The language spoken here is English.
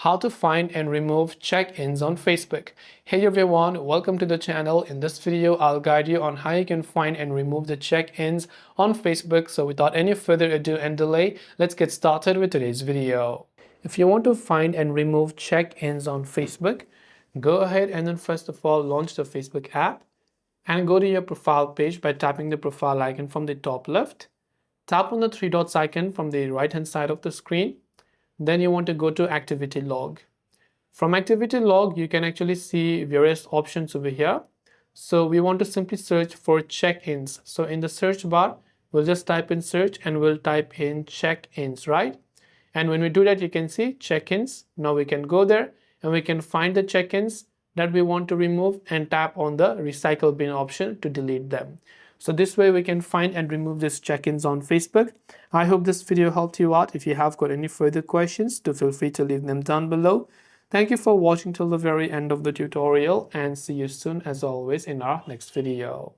how to find and remove check-ins on Facebook. Hey everyone, welcome to the channel. In this video, I'll guide you on how you can find and remove the check-ins on Facebook. So without any further ado and delay, let's get started with today's video. If you want to find and remove check-ins on Facebook, go ahead and then first of all, launch the Facebook app and go to your profile page by tapping the profile icon from the top left. Tap on the three dots icon from the right hand side of the screen. Then you want to go to activity log. From activity log, you can actually see various options over here. So we want to simply search for check-ins. So in the search bar, we'll just type in search and we'll type in check-ins, right? And when we do that, you can see check-ins. Now we can go there and we can find the check-ins that we want to remove and tap on the recycle bin option to delete them. So this way we can find and remove these check-ins on Facebook. I hope this video helped you out. If you have got any further questions, do feel free to leave them down below. Thank you for watching till the very end of the tutorial and see you soon as always in our next video.